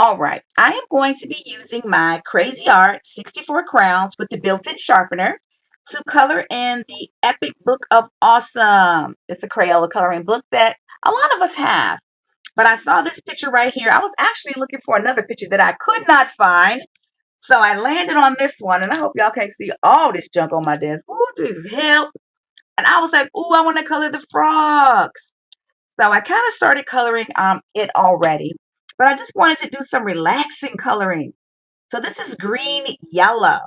All right, I am going to be using my Crazy Art 64 crowns with the built-in sharpener to color in the Epic Book of Awesome. It's a Crayola coloring book that a lot of us have. But I saw this picture right here. I was actually looking for another picture that I could not find. So I landed on this one, and I hope y'all can't see all this junk on my desk. Oh, Jesus, help. And I was like, oh, I want to color the frogs. So I kind of started coloring it already, but I just wanted to do some relaxing coloring. So this is green yellow.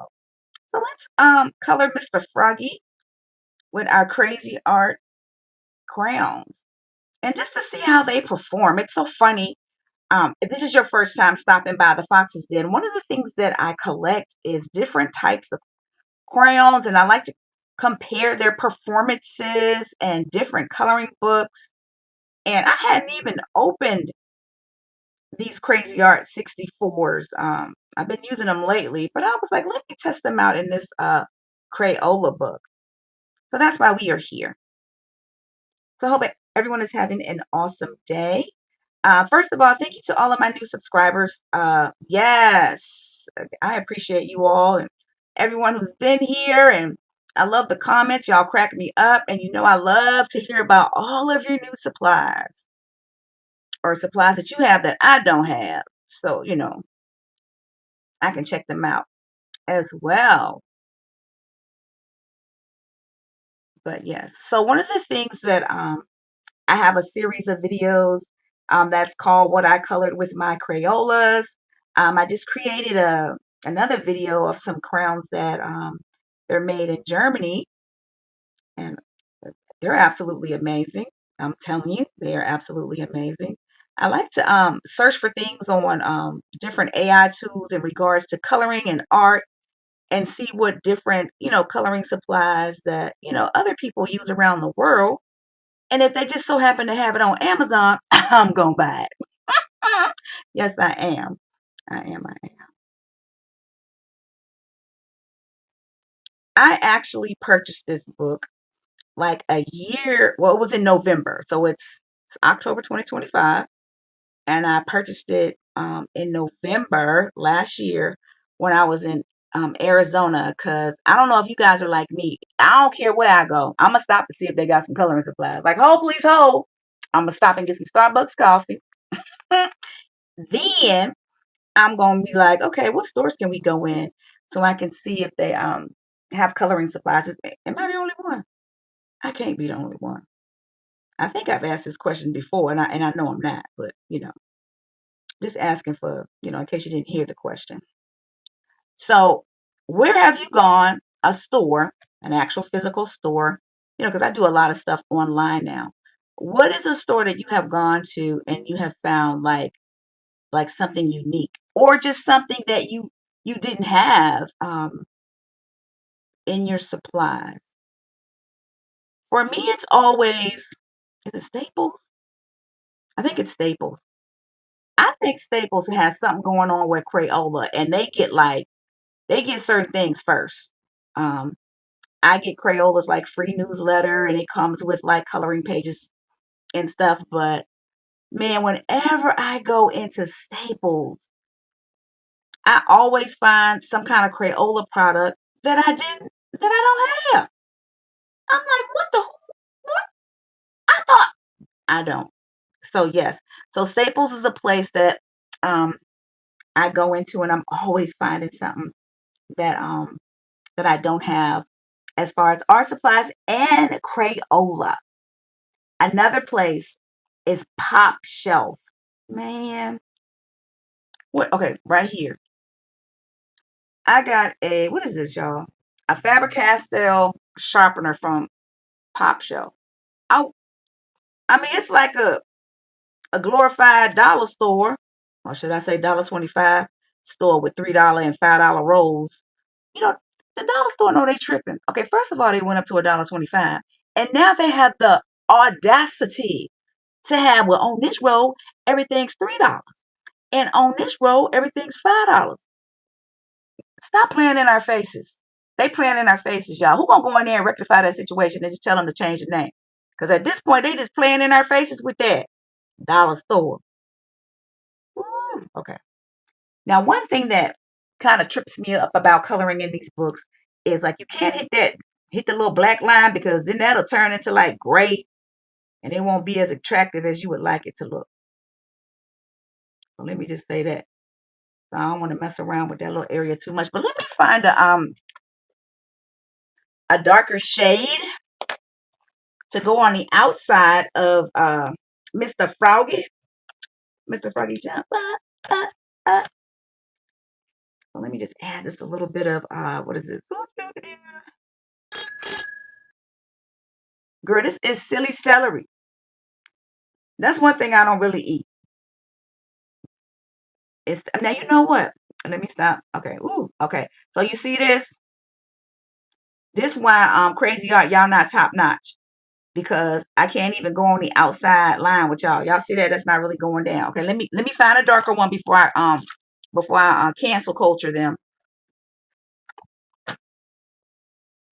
So let's color Mr. Froggy with our Crazy Art crayons. And just to see how they perform. It's so funny. If this is your first time stopping by the Fox's Den, one of the things that I collect is different types of crayons, and I like to compare their performances and different coloring books. And I hadn't even opened these Crazy Art 64s. I've been using them lately, but I was like, let me test them out in this Crayola book. So that's why we are here. So I hope everyone is having an awesome day. First of all, thank you to all of my new subscribers. Yes, I appreciate you all and everyone who's been here. And I love the comments. Y'all crack me up. And you know, I love to hear about all of your new supplies or supplies that you have that I don't have. So, you know, I can check them out as well. But yes, so one of the things that I have a series of videos that's called What I Colored with My Crayolas. I just created another video of some crowns that they're made in Germany, and they're absolutely amazing. I'm telling you, they are absolutely amazing. I like to search for things on different AI tools in regards to coloring and art and see what different, coloring supplies that, other people use around the world. And if they just so happen to have it on Amazon, I'm going to buy it. Yes, I am. I am. I actually purchased this book like a year. Well, it was in November. So it's October 2025. And I purchased it in November last year when I was in Arizona. Because I don't know if you guys are like me. I don't care where I go. I'm going to stop and see if they got some coloring supplies. Like, hold, please hold. I'm going to stop and get some Starbucks coffee. Then I'm going to be like, okay, what stores can we go in so I can see if they have coloring supplies? Am I the only one? I can't be the only one. I think I've asked this question before, and I know I'm not, but just asking for, in case you didn't hear the question. So, where have you gone? A store, an actual physical store, because I do a lot of stuff online now. What is a store that you have gone to and you have found like something unique or just something that you didn't have in your supplies? For me, it's always, is it Staples? I think it's Staples. I think Staples has something going on with Crayola, and they get certain things first. Um, I get Crayola's like free newsletter, and it comes with like coloring pages and stuff. But man, whenever I go into Staples, I always find some kind of Crayola product that I don't have. I'm like, what the what? I thought I don't. So yes. So Staples is a place that um I go into and I'm always finding something that that I don't have as far as art supplies and Crayola. Another place is Pop Shelf. Man, what okay, right here. I got a what is this, y'all? A Faber Castell sharpener from Pop Shelf. I I mean it's like a glorified dollar store, or should I say $1.25 store with $3 and $5 rolls. You know, the dollar store know they tripping. Okay, first of all, they went up to $1.25, and now they have the audacity to have well on this roll everything's $3, and on this roll everything's $5. Stop playing in our faces. They playing in our faces, y'all. Who gonna go in there and rectify that situation and just tell them to change the name? Because at this point, they just playing in our faces with that dollar store. Okay. Now, one thing that kind of trips me up about coloring in these books is like you can't hit the little black line because then that'll turn into like gray and it won't be as attractive as you would like it to look. So let me just say that. So I don't want to mess around with that little area too much. But let me find a darker shade to go on the outside of Mr. Froggy. Mr. Froggy jump up, up, up. So let me just add just a little bit of what is this? Girl, this is silly celery. That's one thing I don't really eat. It's now you know what? Let me stop. Okay. Ooh, okay. So you see this? This why Crazy Art, y'all not top notch. Because I can't even go on the outside line with y'all. Y'all see that? That's not really going down. Okay, let me find a darker one before I cancel culture them.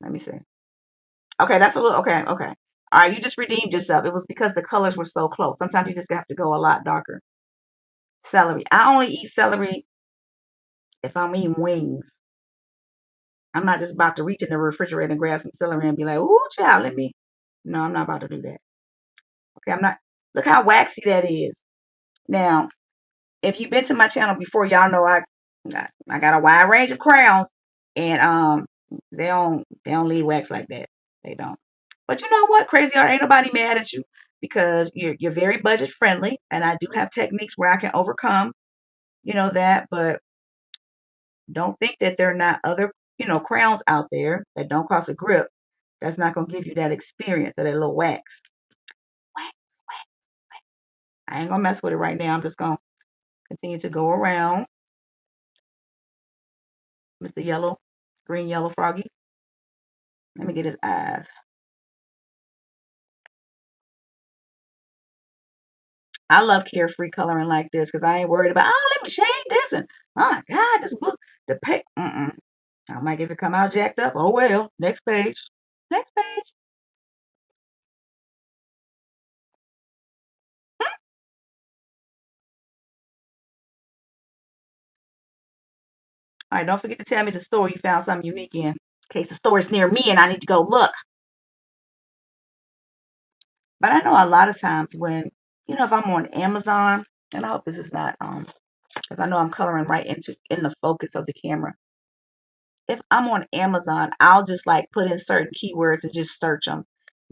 Let me see. Okay, that's a little okay, okay. All right, you just redeemed yourself. It was because the colors were so close. Sometimes you just have to go a lot darker. Celery. I only eat celery if I'm eating wings. I'm not just about to reach in the refrigerator and grab some celery and be like, "Ooh, child, let me." No, I'm not about to do that. Okay, I'm not. Look how waxy that is. Now, if you've been to my channel before, y'all know I got a wide range of crayons, and they don't leave wax like that. They don't. But you know what? Crazy Art, ain't nobody mad at you because you're very budget friendly, and I do have techniques where I can overcome, that. But don't think that there are not other, crayons out there that don't cost a grip. That's not gonna give you that experience of that little wax. Wax, wax. I ain't gonna mess with it right now. I'm just gonna continue to go around. Mr. Yellow, green yellow froggy. Let me get his eyes. I love carefree coloring like this because I ain't worried about, oh, let me shade this and oh my God, this book, the page. I might if it come out jacked up. Oh well. Next page. Next page. All right, don't forget to tell me the store you found something unique in case the store is near me and I need to go look. But I know a lot of times when, if I'm on Amazon, and I hope this is not because I know I'm coloring right in the focus of the camera. If I'm on Amazon, I'll just like put in certain keywords and just search them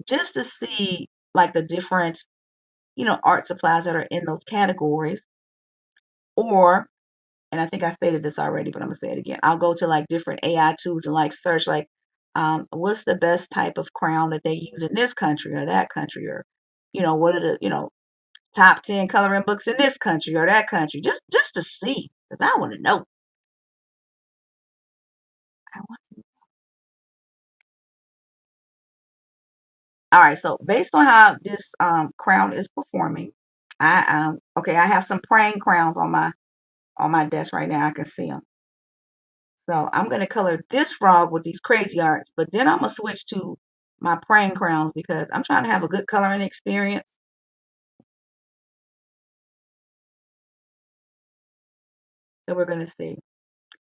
just to see like the different, art supplies that are in those categories. Or, and I think I stated this already, but I'm gonna say it again. I'll go to like different AI tools and like search like, what's the best type of crown that they use in this country or that country, or, what are the, top 10 coloring books in this country or that country, just to see, because I want to know. I want to. All right, so based on how this crown is performing, I have some praying crowns on my desk right now. I can see them. So I'm gonna color this frog with these crazy arts, but then I'm gonna switch to my praying crowns because I'm trying to have a good coloring experience. So we're gonna see.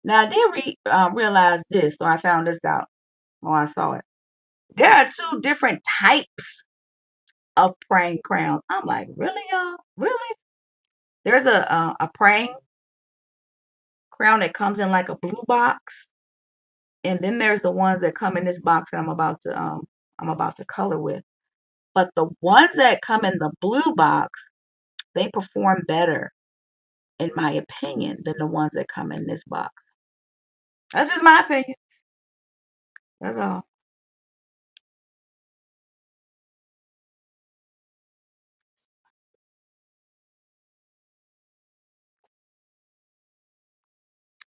Now I did realize this, so I found this out. Oh, I saw it. There are two different types of praying crowns. I'm like, really, y'all? Really? There's a praying crown that comes in like a blue box, and then there's the ones that come in this box that I'm about to color with. But the ones that come in the blue box, they perform better, in my opinion, than the ones that come in this box. That's just my opinion. That's all.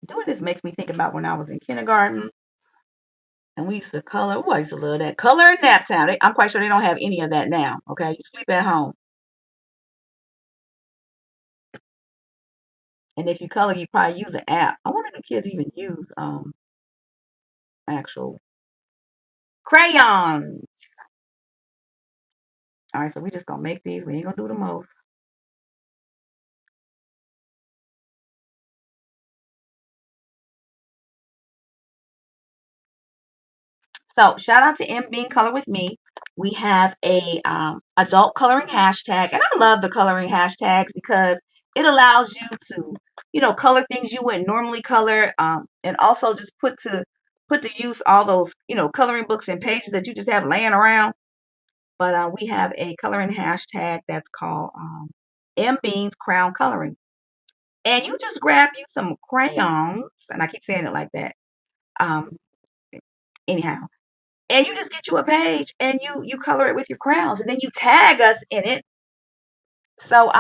Doing this makes me think about when I was in kindergarten and we used to color. Oh, I used to love that. Color in nap time. I'm quite sure they don't have any of that now. Okay, you sleep at home. And if you color, you probably use an app. I wonder if kids even use actual crayons. All right, so we just gonna make these. We ain't gonna do the most. So shout out to M Being Color with Me. We have a adult coloring hashtag, and I love the coloring hashtags because it allows you to, color things you wouldn't normally color, and also just put to use all those, coloring books and pages that you just have laying around. But we have a coloring hashtag that's called M Beans Crown Coloring, and you just grab you some crayons, and I keep saying it like that. Um, anyhow, and you just get you a page and you color it with your crowns and then you tag us in it so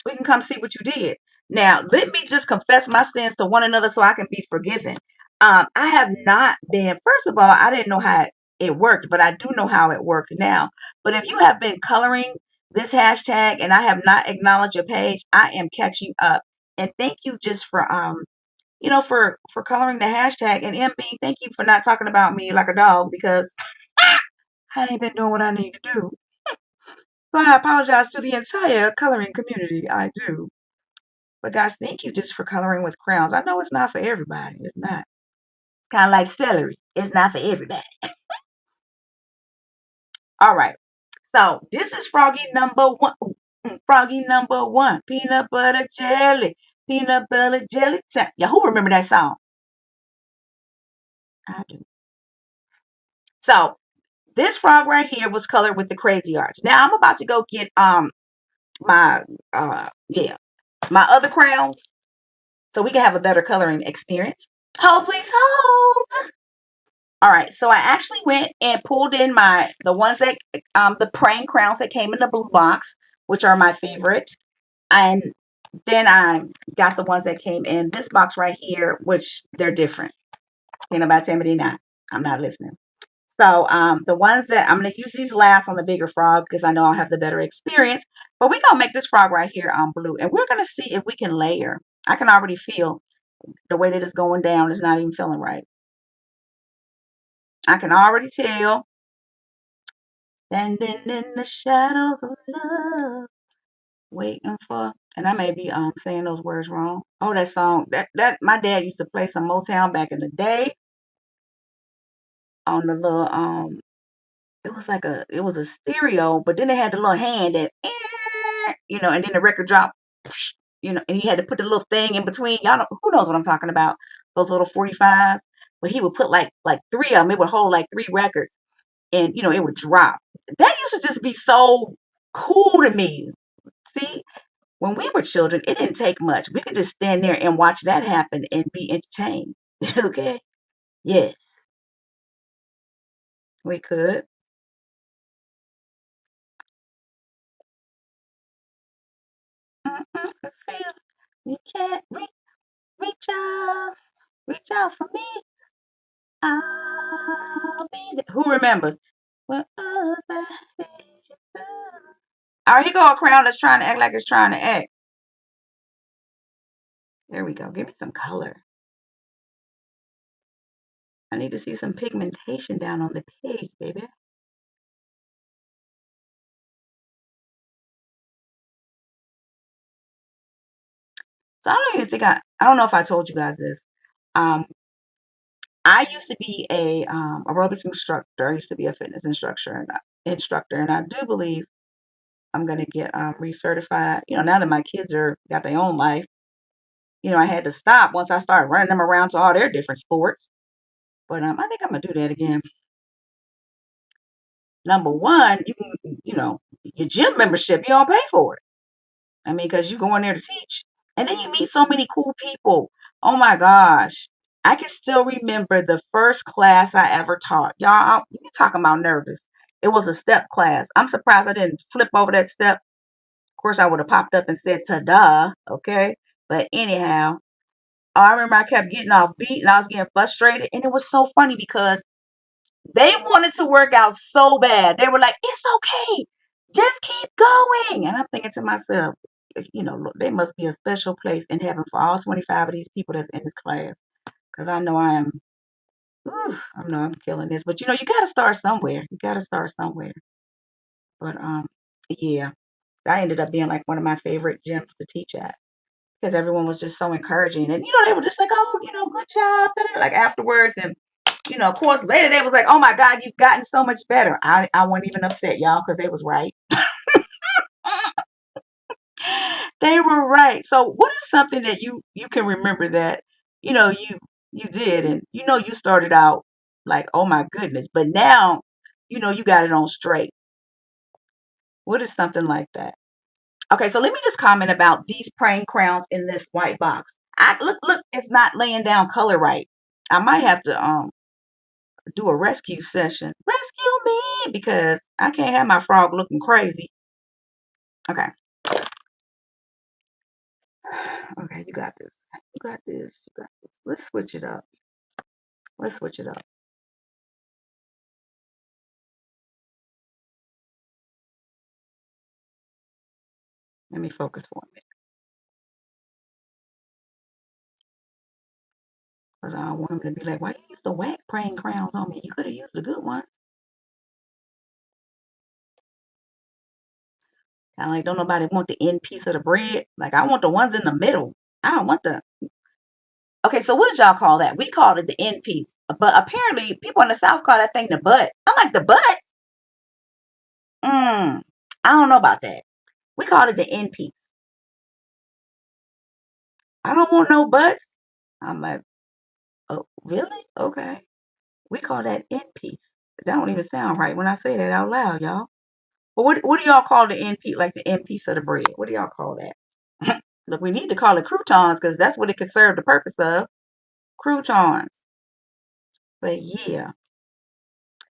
we can come see what you did. Now let me just confess my sins to one another so I can be forgiven. I have not been, first of all, I didn't know how it worked, but I do know how it works now. But if you have been coloring this hashtag and I have not acknowledged your page, I am catching up. And thank you just for for coloring the hashtag. And MB, thank you for not talking about me like a dog because I ain't been doing what I need to do. So I apologize to the entire coloring community. I do. But guys, thank you just for coloring with crayons. I know it's not for everybody. It's not. Kind of like celery. It's not for everybody. All right. So this is Froggy number one. Froggy number one. Peanut butter jelly. Peanut butter jelly time. Yeah, who remember that song? I do. So this frog right here was colored with the crazy arts. Now I'm about to go get my yeah, my other crayons so we can have a better coloring experience. Hold, please hold. All right, so I actually went and pulled in the ones that the Prang crowns that came in the blue box, which are my favorite, and then I got the ones that came in this box right here, which they're different. You know about Timothy now. I'm not listening. So the ones that I'm gonna use these last on the bigger frog because I know I'll have the better experience. But we're gonna make this frog right here on blue, and we're gonna see if we can layer. I can already feel the way that it's going down is not even feeling right. I can already tell. Standing in the shadows of love, waiting for. And I may be saying those words wrong. Oh, that song that my dad used to play some Motown back in the day on the little it was like it was a stereo, but then it had the little hand that and then the record dropped, and he had to put the little thing in between. Y'all know who knows what I'm talking about? Those little 45s. But he would put like three of them. It would hold like three records, and it would drop. That used to just be so cool to me. See, when we were children, it didn't take much. We could just stand there and watch that happen and be entertained. Okay? Yes, we could. Mm-mm, feel you can't reach out. Reach out for me. I'll be there. Who remembers? Well, all right, here go a crown that's trying to act like it's trying to act. There we go. Give me some color. I need to see some pigmentation down on the page, baby. So I don't even think I don't know if I told you guys this. Um, I used to be a aerobics instructor. I used to be a fitness instructor, and I do believe I'm gonna get recertified. Now that my kids are got their own life, I had to stop once I started running them around to all their different sports. But I think I'm gonna do that again. Number one, you can, your gym membership, you don't pay for it. I mean, because you go in there to teach, and then you meet so many cool people. Oh my gosh, I can still remember the first class I ever taught. Y'all, you talking about nervous? It was a step class. I'm surprised I didn't flip over that step. Of course, I would have popped up and said "ta-da," okay. But anyhow, I remember I kept getting off beat and I was getting frustrated, and it was so funny because they wanted to work out so bad. They were like, "It's okay. Just keep going." And I'm thinking to myself, look, there must be a special place in heaven for all 25 of these people that's in this class. Because I know I know I'm killing this. But you got to start somewhere. You got to start somewhere. But yeah, I ended up being like one of my favorite gyms to teach at because everyone was just so encouraging. And they were just like, "Oh, good job." Like afterwards, and Of course, later they was like, "Oh my God, you've gotten so much better." I wasn't even upset, y'all, because they was right. They were right. So, what is something that you can remember that you did, and you started out like, "Oh my goodness," but now you got it on straight. What is something like that? Okay, so let me just comment about these praying crowns in this white box. I look, it's not laying down color right. I might have to do a rescue session. Rescue me because I can't have my frog looking crazy. Okay. Okay, you got this. You got this. You got this. Let's switch it up. Let's switch it up. Let me focus for a minute. Because I don't want him to be like, why you use the whack praying crowns on me? You could have used a good one. Kind of like, don't nobody want the end piece of the bread. Like, I want the ones in the middle. I don't want the. Okay, so what did y'all call that? We called it the end piece. But apparently, people in the South call that thing the butt. I'm like, the butt? I don't know about that. We called it the end piece. I don't want no butts. I'm like, oh, really? Okay. We call that end piece. That don't even sound right when I say that out loud, y'all. But what do y'all call the end piece, like the end piece of the bread? What do y'all call that? Look, we need to call it croutons because that's what it could serve the purpose of. Croutons. But yeah.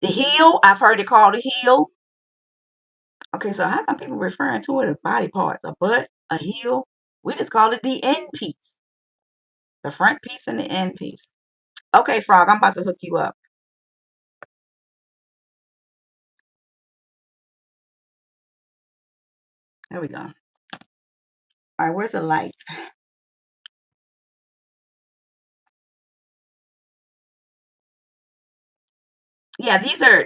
The heel, I've heard it called a heel. Okay, so how come people referring to it as body parts? A butt, a heel? We just call it the end piece. The front piece and the end piece. Okay, Frog, I'm about to hook you up. There we go. All right, where's the light? Yeah,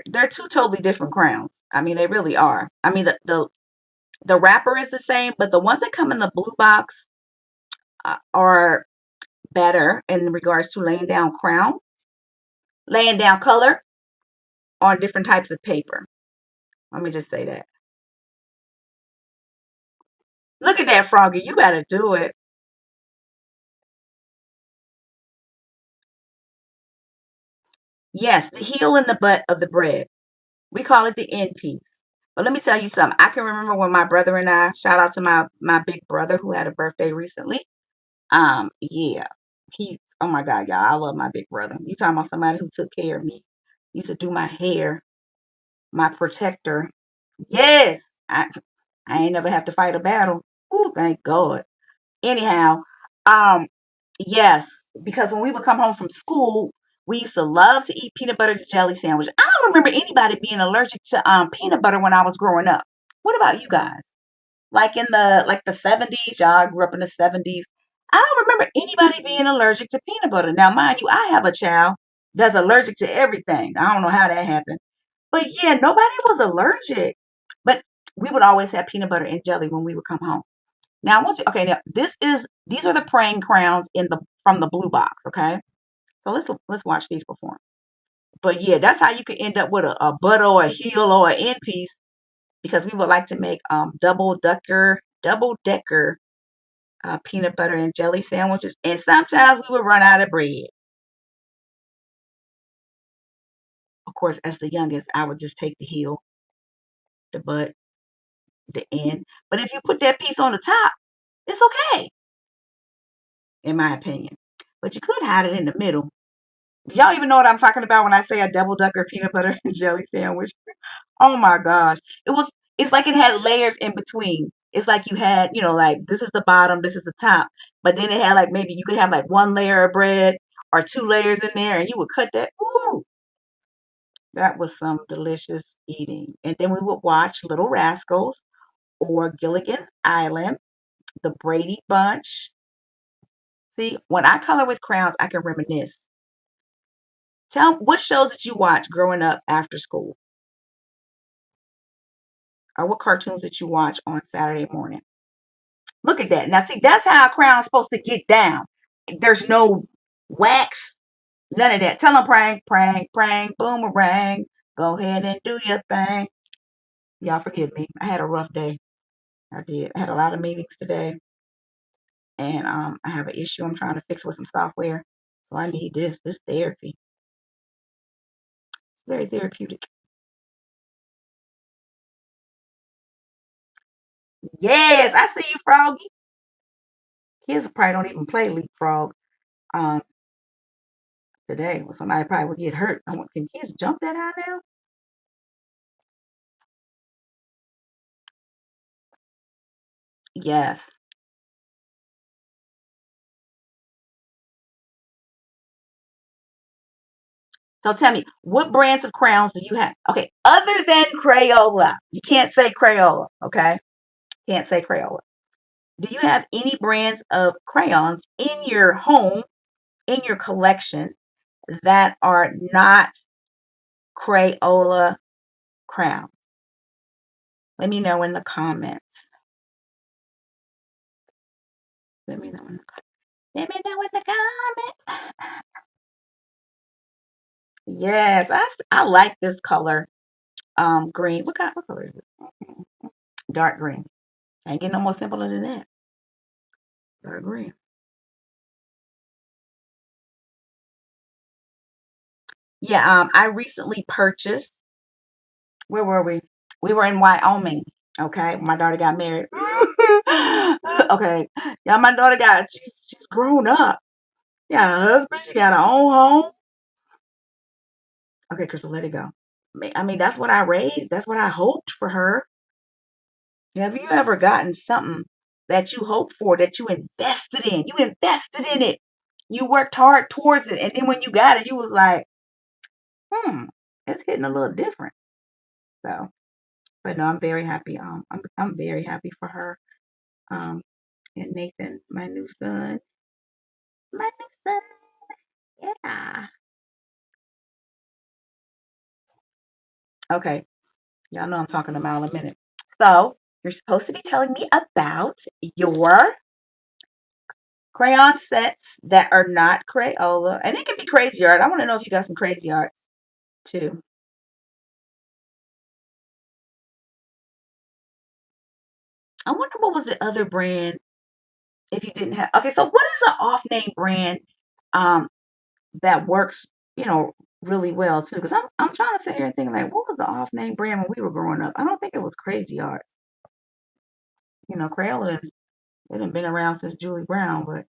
they're two totally different crowns. I mean, they really are. I mean, the wrapper is the same, but the ones that come in the blue box are better in regards to laying down color on different types of paper. Let me just say that. Look at that, Froggy. You got to do it. Yes, the heel and the butt of the bread. We call it the end piece. But let me tell you something. I can remember when my brother and I, shout out to my big brother who had a birthday recently. Yeah, he's oh my God, y'all. I love my big brother. You talking about somebody who took care of me. He used to do my hair, my protector. Yes, I ain't never have to fight a battle. Oh, thank God. Anyhow, um, yes, because when we would come home from school, we used to love to eat peanut butter jelly sandwich. I don't remember anybody being allergic to peanut butter when I was growing up. What about you guys? Like in the 70s, y'all grew up in the 70s. I don't remember anybody being allergic to peanut butter. Now, mind you, I have a child that's allergic to everything. I don't know how that happened. But yeah, nobody was allergic. But we would always have peanut butter and jelly when we would come home. Now I want you okay, now these are the praying crowns in the from the blue box, okay? So let's watch these perform. But yeah, that's how you could end up with a butt or a heel or an end piece because we would like to make double decker peanut butter and jelly sandwiches. And sometimes we would run out of bread. Of course, as the youngest, I would just take the heel, the butt, the end. But if you put that piece on the top, it's okay, in my opinion. But you could hide it in the middle. Do y'all even know what I'm talking about when I say a double decker peanut butter and jelly sandwich? Oh my gosh. It's like it had layers in between. It's like you had, like this is the bottom, this is the top. But then it had like maybe you could have like one layer of bread or two layers in there and you would cut that. Ooh, that was some delicious eating. And then we would watch Little Rascals or Gilligan's Island, the Brady Bunch. See, when I color with crayons, I can reminisce. Tell what shows that you watch growing up after school, or what cartoons that you watch on Saturday morning. Look at that. Now, see, that's how a crown's supposed to get down. There's no wax. None of that. Tell them Prang, Prang, Prang, boomerang. Go ahead and do your thing. Y'all forgive me. I had a rough day. I did. I had a lot of meetings today, and I have an issue I'm trying to fix with some software. So I need this therapy. It's very therapeutic. Yes, I see you, Froggy. Kids probably don't even play leapfrog um today. Well, somebody probably would get hurt. Can kids jump that high now? Yes. So tell me, what brands of crayons do you have? Okay, other than Crayola. You can't say Crayola, okay? Can't say Crayola. Do you have any brands of crayons in your home, in your collection, that are not Crayola crayons? Let me know in the comments. Let me know in the Let me know in the comments. Yes, I like this color. Green. What color is it? Dark green. Ain't get no more simpler than that. Dark green. Yeah, I recently purchased. Where were we? We were in Wyoming. Okay, my daughter got married. Okay, yeah, my daughter she's grown up. She got a husband. She got her own home. Okay, Crystal, let it go. I mean, that's what I raised. That's what I hoped for her. Have you ever gotten something that you hoped for, that you invested in? You invested in it. You worked hard towards it, and then when you got it, you was like, hmm, it's hitting a little different. So, but no, I'm very happy. I'm very happy for her. Um, and Nathan, my new son, my new son. Yeah. Okay, y'all know I'm talking about in a minute. So you're supposed to be telling me about your crayon sets that are not Crayola, and it could be Crazy Art. I want to know if you got some Crazy Arts too. I wonder what was the other brand if you didn't have. Okay, so what is an off-name brand um that works, you know, really well too? Because I'm trying to sit here and think like, what was the off-name brand when we were growing up? I don't think it was Crazy Arts. You know, Crayola, it had been around since Julie Brown, but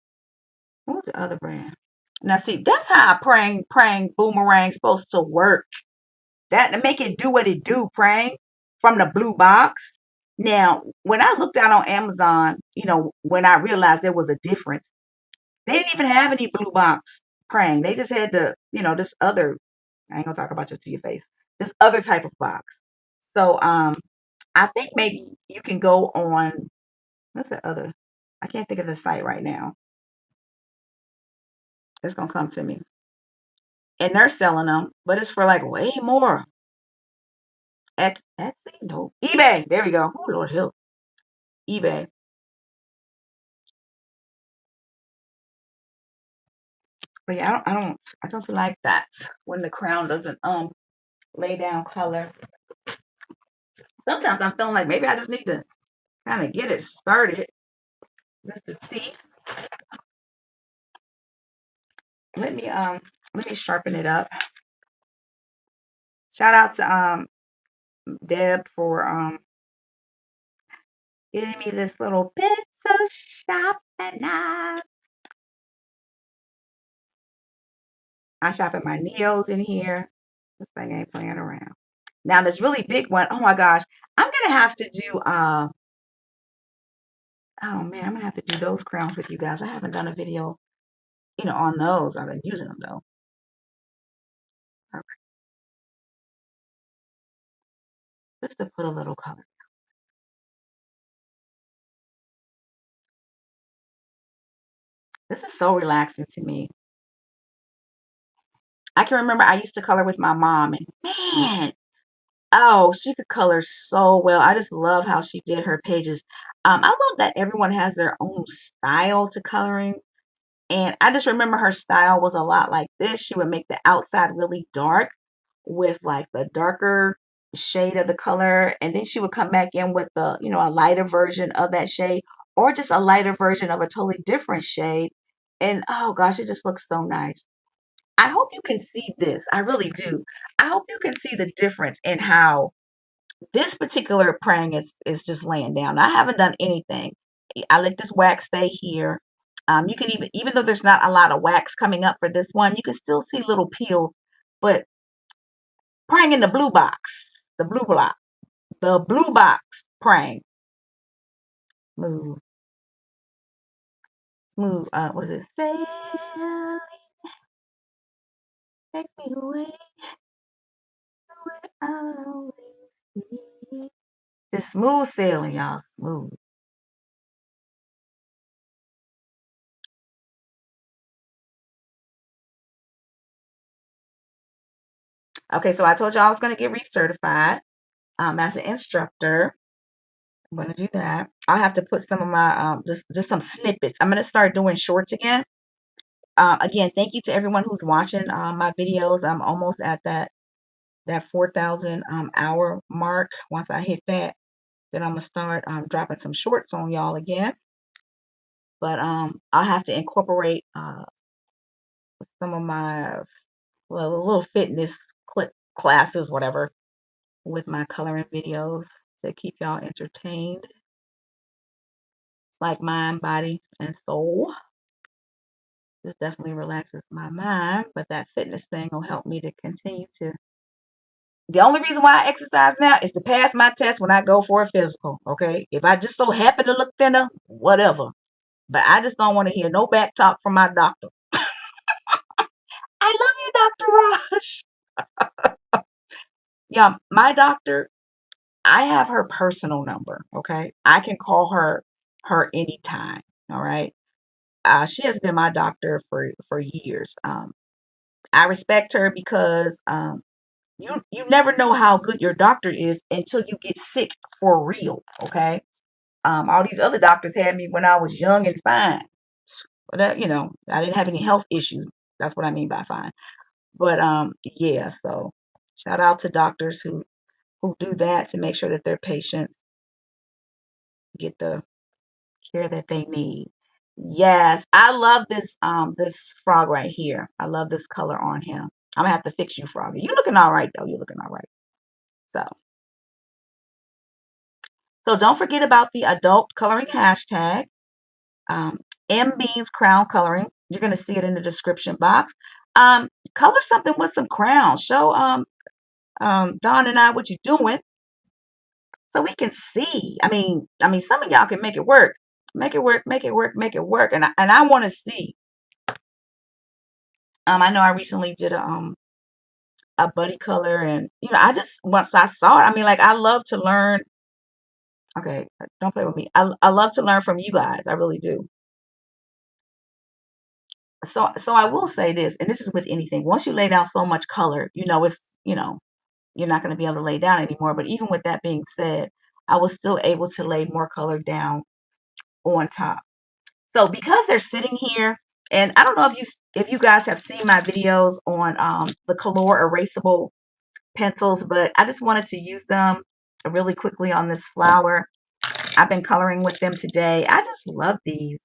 what was the other brand? Now, see, that's how Prang Boomerang's supposed to work. That to make it do what it do, Prang, from the blue box. Now, when I looked out on Amazon, when I realized there was a difference, they didn't even have any blue box Prang. They just had this other. I ain't gonna talk about you to your face. This other type of box. So, I think maybe you can go on. What's the other? I can't think of the site right now. It's gonna come to me, and they're selling them, but it's for like way more. Etsy, no, eBay. There we go. Oh Lord help, eBay. But yeah, I don't like that when the crown doesn't lay down color. Sometimes I'm feeling like maybe I just need to kind of get it started just to see. Let me sharpen it up. Shout out to Deb for getting me this little pencil sharpener. I sharpen my nails in here. This thing ain't playing around. Now this really big one, oh my gosh, I'm gonna have to do oh man, I'm gonna have to do those crowns with you guys. I haven't done a video, on those. I've been using them though. All right, just to put a little color. This is so relaxing to me. I can remember I used to color with my mom, and man, oh, she could color so well. I just love how she did her pages. I love that everyone has their own style to coloring, And I just remember her style was a lot like this. She would make the outside really dark with like the darker shade of the color, and then she would come back in with the, a lighter version of that shade, or just a lighter version of a totally different shade. And oh gosh, it just looks so nice. I hope you can see this. I really do. I hope you can see the difference in how this particular prang is just laying down. I haven't done anything. I let this wax stay here. You can even though there's not a lot of wax coming up for this one, you can still see little peels. But prang in the blue box, the blue box prang. Move, move. What does it say? Takes me away where I always be. Just smooth sailing, y'all. Smooth. Okay, so I told you I was going to get recertified as an instructor. I'm going to do that. I'll have to put some of my just some snippets. I'm going to start doing shorts again. Again, thank you to everyone who's watching my videos. I'm almost at that 4,000 hour mark. Once I hit that, then I'm gonna start dropping some shorts on y'all again. But I'll have to incorporate some of my little fitness classes, whatever, with my coloring videos to keep y'all entertained. It's like mind, body, and soul. This definitely relaxes my mind, but that fitness thing will help me to continue to. The only reason why I exercise now is to pass my test when I go for a physical. Okay, if I just so happen to look thinner, whatever. But I just don't want to hear no back talk from my doctor. I love you, Dr. Raj. Yeah, my doctor, I have her personal number. Okay, I can call her anytime. All right. She has been my doctor for years. I respect her because you never know how good your doctor is until you get sick for real. Okay. All these other doctors had me when I was young and fine. But that, I didn't have any health issues. That's what I mean by fine. But yeah, so shout out to doctors who do that to make sure that their patients get the care that they need. Yes, I love this frog right here. I love this color on him. I'm gonna have to fix you, Froggy. You looking all right though. You're looking all right. So so don't forget about the adult coloring hashtag. Um, M Beans Crown Coloring. You're gonna see it in the description box. Color something with some crowns. Show Dawn and I what you're doing so we can see. I mean, some of y'all can make it work. Make it work, make it work, make it work. And I want to see. I know I recently did a buddy color, and I just once I saw it, I mean, like I love to learn. Okay, don't play with me. I love to learn from you guys. I really do. So I will say this, and this is with anything. Once you lay down so much color, you're not going to be able to lay down anymore. But even with that being said, I was still able to lay more color down on top. So because they're sitting here, and I don't know if you guys have seen my videos on the color erasable pencils, but I just wanted to use them really quickly on this flower. I've been coloring with them today. I just love these.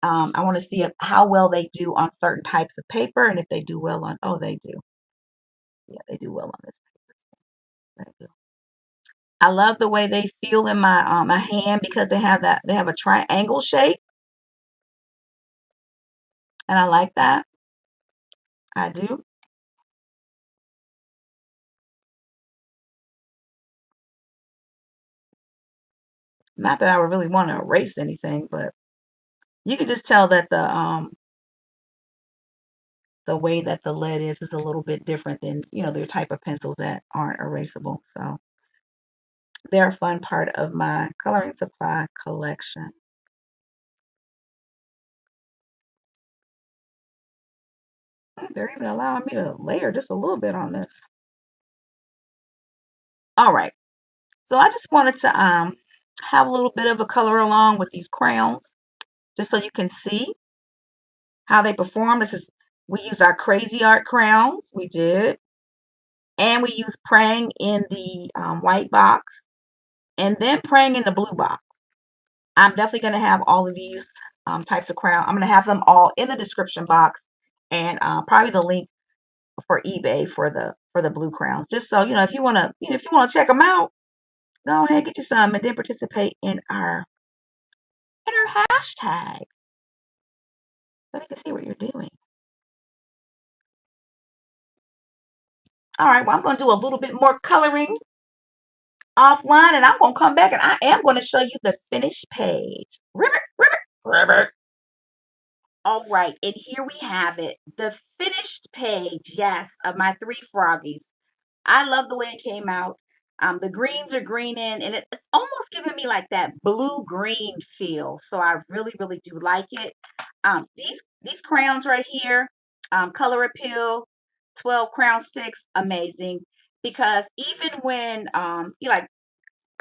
I want to see how well they do on certain types of paper, and if they do well on, oh, they do. Yeah, they do well on this paper. They do. I love the way they feel in my hand because they have a triangle shape, and I like that. I do. Not that I would really want to erase anything, but you can just tell that the way that the lead is a little bit different than the type of pencils that aren't erasable. So they're a fun part of my coloring supply collection. They're even allowing me to layer just a little bit on this. All right. So I just wanted to have a little bit of a color along with these crayons, just so you can see. how they perform. We use our Crazy Art crayons. We did. And we use Prang in the white box. And then Prang in the blue box. I'm definitely going to have all of these types of crown. I'm going to have them all in the description box and probably the link for eBay for the blue crowns. Just so if you want to if you want to check them out, go ahead get you some and then participate in our hashtag so we can see what you're doing. All right, well I'm going to do a little bit more coloring offline, and I'm going to come back and I am going to show you the finished page. Ribbit, ribbit, ribbit. All right, and here we have it, the finished page, yes, of my three froggies. I love the way it came out. The greens are greening, and it's almost giving me like that blue green feel. So I really, really do like it. These crayons right here, Color Appeal, 12 crown sticks, amazing. Because even when you like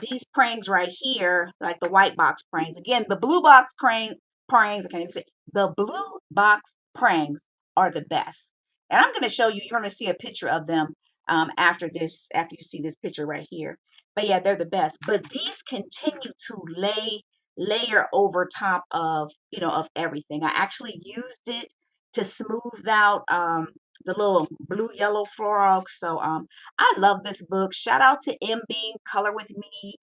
these prangs right here, like the white box prangs. Again, the blue box prangs, I can't even say the blue box prangs are the best. And I'm going to show you, you're going to see a picture of them after you see this picture right here. But yeah, they're the best. But these continue to layer over top of, of everything. I actually used it to smooth out the little blue yellow frog. So I love this book. Shout out to M Bean Color with Me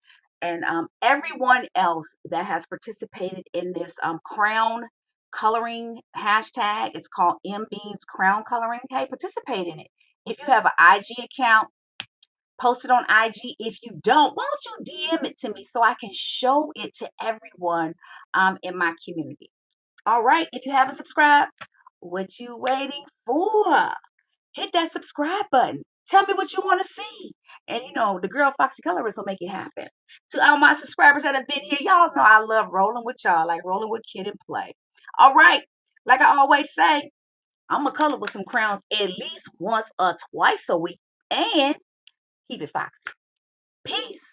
and everyone else that has participated in this crown coloring hashtag. It's called M Bean's Crown Coloring. Hey, participate in it. If you have an IG account, post it on IG. If you don't, why don't you DM it to me so I can show it to everyone in my community? All right, if you haven't subscribed, what you waiting for? Hit that subscribe button. Tell me what you want to see. And the girl Foxy Colorist will make it happen. To all my subscribers that have been here, y'all know I love rolling with y'all, like rolling with Kid and Play. All right, like I always say, I'm going to color with some crowns at least once or twice a week. And keep it foxy. Peace.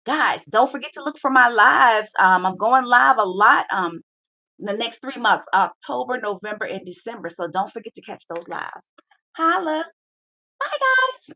Guys, don't forget to look for my lives. I'm going live a lot in the next 3 months, October, November, and December. So don't forget to catch those lives. Holla. Bye, guys.